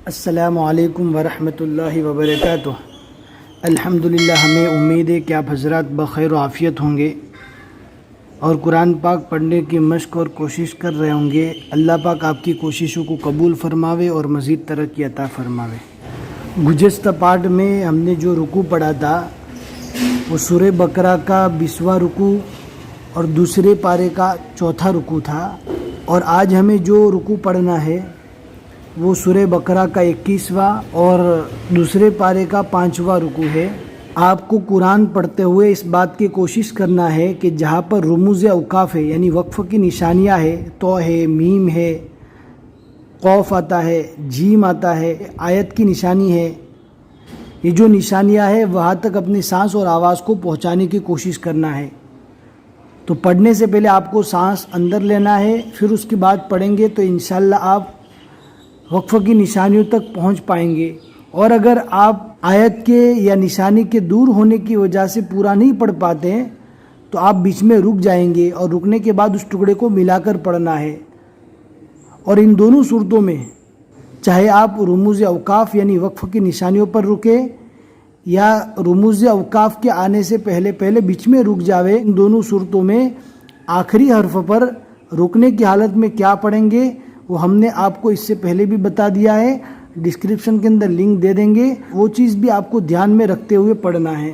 السلام علیکم ورحمۃ اللہ وبرکاتہ۔ الحمدللہ، ہمیں امید ہے کہ آپ حضرات بخیر و عافیت ہوں گے اور قرآن پاک پڑھنے کی مشق اور کوشش کر رہے ہوں گے۔ اللہ پاک آپ کی کوششوں کو قبول فرماوے اور مزید ترقی عطا فرماوے۔ گزشتہ پارٹ میں ہم نے جو رکوع پڑھا تھا وہ سورہ بقرہ کا 20واں رکوع اور دوسرے پارے کا چوتھا رکوع تھا، اور آج ہمیں جو رکوع پڑھنا ہے وہ سورہ بقرہ کا 21واں اور دوسرے پارے کا 5واں رکوع ہے۔ آپ کو قرآن پڑھتے ہوئے اس بات کی کوشش کرنا ہے کہ جہاں پر رموز اوقاف ہے، یعنی وقف کی نشانیاں ہے، تو ہے، میم ہے، قوف آتا ہے، جیم آتا ہے، آیت کی نشانی ہے، یہ جو نشانیاں ہے وہاں تک اپنی سانس اور آواز کو پہنچانے کی کوشش کرنا ہے۔ تو پڑھنے سے پہلے آپ کو سانس اندر لینا ہے، پھر اس کے بعد پڑھیں گے تو انشاءاللہ آپ وقف کی نشانیوں تک پہنچ پائیں گے۔ اور اگر آپ آیت کے یا نشانی کے دور ہونے کی وجہ سے پورا نہیں پڑھ پاتے ہیں تو آپ بیچ میں رک جائیں گے، اور رکنے کے بعد اس ٹکڑے کو ملا کر پڑھنا ہے۔ اور ان دونوں صورتوں میں چاہے آپ رموز اوقاف یعنی وقف کی نشانیوں پر رکیں یا رموز اوقاف کے آنے سے پہلے بیچ میں رک جاوے، ان دونوں صورتوں میں آخری حرف پر رکنے کی حالت میں کیا پڑھیں گے وہ ہم نے آپ کو اس سے پہلے بھی بتا دیا ہے، ڈسکرپشن کے اندر لنک دے دیں گے، وہ چیز بھی آپ کو دھیان میں رکھتے ہوئے پڑھنا ہے۔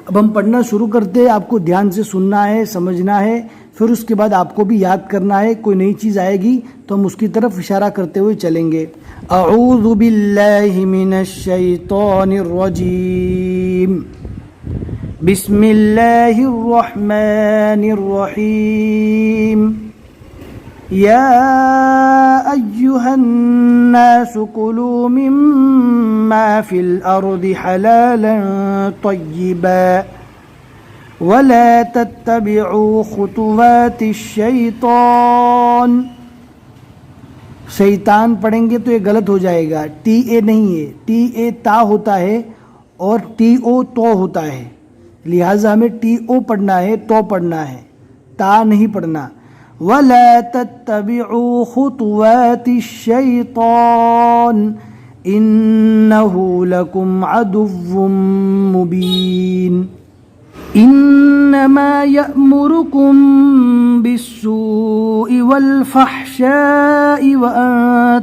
اب ہم پڑھنا شروع کرتے ہیں، آپ کو دھیان سے سننا ہے، سمجھنا ہے، پھر اس کے بعد آپ کو بھی یاد کرنا ہے۔ کوئی نئی چیز آئے گی تو ہم اس کی طرف اشارہ کرتے ہوئے چلیں گے۔ اعوذ باللہ من الشیطان الرجیم، بسم اللہ الرحمن الرحیم۔ یا ایہا الناس کلوا مما فی الارض حلالا طیبا ولا تتبعوا خطوات الشیطان۔ شیطان پڑھیں گے تو یہ غلط ہو جائے گا، ٹی اے نہیں ہے، ٹی اے تا ہوتا ہے اور ٹی او تو ہوتا ہے، لہٰذا ہمیں ٹی او پڑھنا ہے، تو پڑھنا ہے، تا نہیں پڑھنا۔ وَلَا تَتَّبِعُوا خُطُوَاتِ الشَّيْطَانِ إِنَّهُ لَكُمْ عَدُوٌّ مُّبِينٌ۔ إِنَّمَا يَأْمُرُكُم بِالسُّوءِ وَالْفَحْشَاءِ وَأَن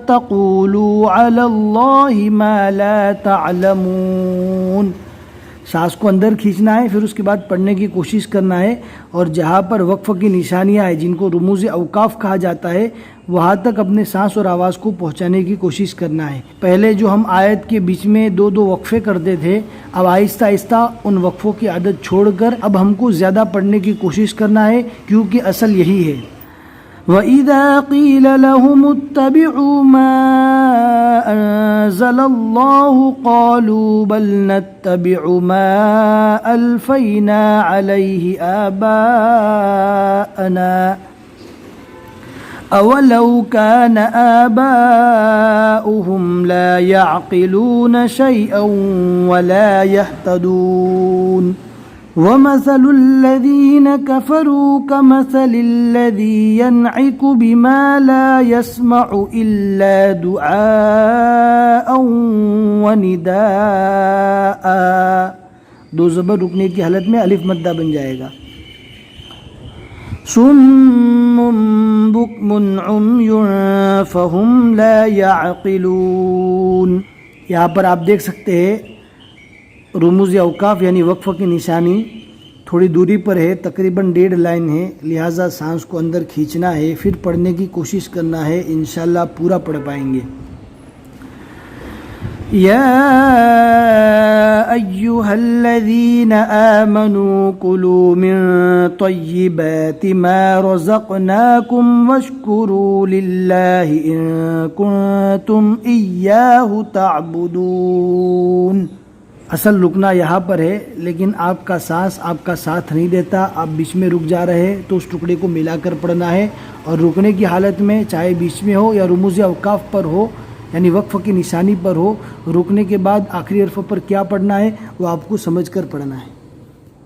تَقُولُوا عَلَى اللَّهِ مَا لَا تَعْلَمُونَ۔ سانس کو اندر کھینچنا ہے، پھر اس کے بعد پڑھنے کی کوشش کرنا ہے، اور جہاں پر وقف کی نشانیاں ہیں جن کو رموز اوقاف کہا جاتا ہے وہاں تک اپنے سانس اور آواز کو پہنچانے کی کوشش کرنا ہے۔ پہلے جو ہم آیت کے بیچ میں دو وقفے کرتے تھے، اب آہستہ آہستہ ان وقفوں کی عادت چھوڑ کر اب ہم کو زیادہ پڑھنے کی کوشش کرنا ہے، کیونکہ اصل یہی ہے۔ وَإِذَا قِيلَ لَهُمُ اتَّبِعُوا مَا أَنزَلَ اللَّهُ قَالُوا بَلْ نَتَّبِعُ مَا أَلْفَيْنَا عَلَيْهِ آبَاءَنَا أَوَلَوْ كَانَ آبَاؤُهُمْ لَا يَعْقِلُونَ شَيْئًا وَلَا يَهْتَدُونَ۔ وَمَثَلُ الَّذِينَ كَفَرُوا كَمَثَلِ الَّذِي يَنْعِقُ بِمَا لَا يَسْمَعُ إِلَّا دُعَاءً وَنِدَاءً۔ دو زبر رکنے کی حالت میں الف مدہ بن جائے گا۔ صُمٌّ بُكْمٌ عُمْيٌ فَهُمْ لَا يَعْقِلُونَ۔ یہاں پر آپ دیکھ سکتے ہیں رموز اوقاف یعنی وقف کی نشانی تھوڑی دوری پر ہے، تقریباً 1.5 لائن ہے، لہٰذا سانس کو اندر کھینچنا ہے، پھر پڑھنے کی کوشش کرنا ہے، انشاءاللہ پورا پڑھ پائیں گے۔ یا ایہا الذین آمنوا کلوا من طیبات ما رزقناکم واشکروا للہ ان کنتم ایاہ تعبدون۔ اصل رکنا یہاں پر ہے، لیکن آپ کا سانس آپ کا ساتھ نہیں دیتا، آپ بیچ میں رک جا رہے ہیں، تو اس ٹکڑے کو ملا کر پڑھنا ہے، اور رکنے کی حالت میں چاہے بیچ میں ہو یا رموز اوقاف پر ہو یعنی وقف کی نشانی پر ہو، رکنے کے بعد آخری حرف پر کیا پڑھنا ہے وہ آپ کو سمجھ کر پڑھنا ہے۔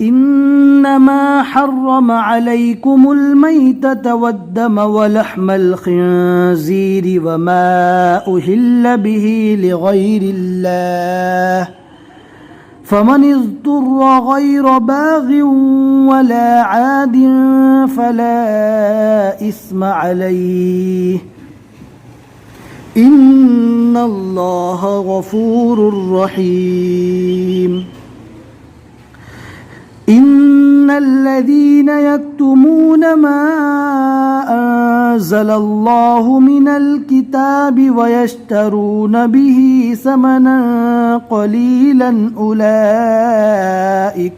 إنما حرم عليكم الميتة والدم ولحم الخنزير وما أهل به لغير الله فمن اضطر غير باغ ولا عاد فلا إثم عليه إن الله غفور رحيم إن الذين يكتمون ما أنزل الله من الكتاب ويشترون به ثمنا قليلا أولئك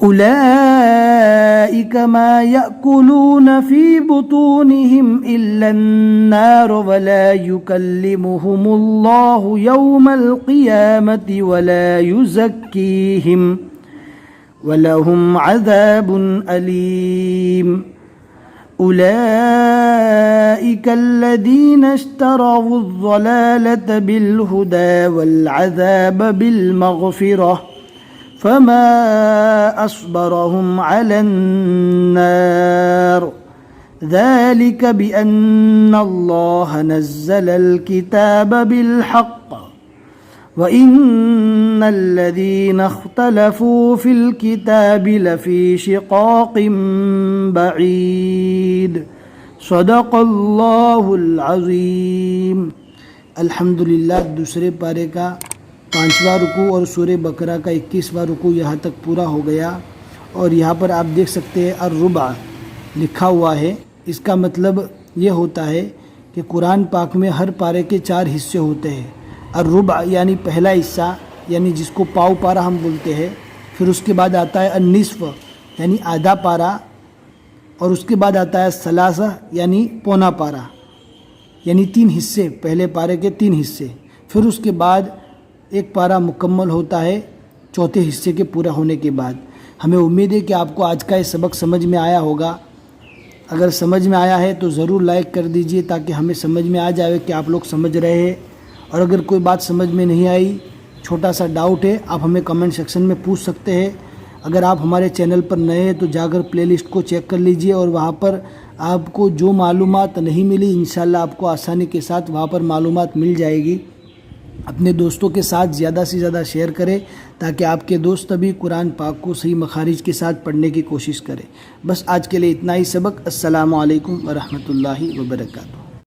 أولئك ما يأكلون في بطونهم إلا النار ولا يكلمهم الله يوم القيامة ولا يزكيهم ولهم عذاب أليم أولئك الذين اشتروا الضلالة بالهدى والعذاب بالمغفرة فما أصبرهم على النار ذلك بأن الله نزل الكتاب بالحق وإن الذين اختلفوا في الكتاب لفي شقاق بعيد صدق الله العظيم۔ الحمدللہ دوسرے پارے کا 5واں رکوع اور سورہ بقرہ کا 21واں رکوع یہاں تک پورا ہو گیا، اور یہاں پر آپ دیکھ سکتے ہیں الربع لکھا ہوا ہے۔ اس کا مطلب یہ ہوتا ہے کہ قرآن پاک میں ہر پارے کے 4 حصے ہوتے ہیں۔ الربع یعنی پہلا حصہ، یعنی جس کو پاؤ پارا ہم بولتے ہیں، پھر اس کے بعد آتا ہے النصف یعنی آدھا پارا، اور اس کے بعد آتا ہے الثلاثہ یعنی پونا پارا، یعنی 3 حصے، پہلے پارے کے 3 حصے۔ پھر اس کے بعد ایک پارا مکمل ہوتا ہے چوتھے حصے کے پورا ہونے کے بعد۔ ہمیں امید ہے کہ آپ کو آج کا یہ سبق سمجھ میں آیا ہوگا۔ اگر سمجھ میں آیا ہے تو ضرور لائک کر دیجئے تاکہ ہمیں سمجھ میں آ جائے کہ آپ لوگ سمجھ رہے ہیں، اور اگر کوئی بات سمجھ میں نہیں آئی، چھوٹا سا ڈاؤٹ ہے، آپ ہمیں کمنٹ سیکشن میں پوچھ سکتے ہیں۔ اگر آپ ہمارے چینل پر نئے ہیں تو جا کر پلے لسٹ کو چیک کر لیجئے، اور وہاں پر آپ کو جو معلومات نہیں ملی انشاءاللہ آپ کو آسانی کے ساتھ وہاں پر معلومات مل جائے گی۔ اپنے دوستوں کے ساتھ زیادہ سے زیادہ شیئر کریں تاکہ آپ کے دوست بھی قرآن پاک کو صحیح مخارج کے ساتھ پڑھنے کی کوشش کریں۔ بس آج کے لیے اتنا ہی سبق۔ السلام علیکم ورحمۃ اللہ وبرکاتہ۔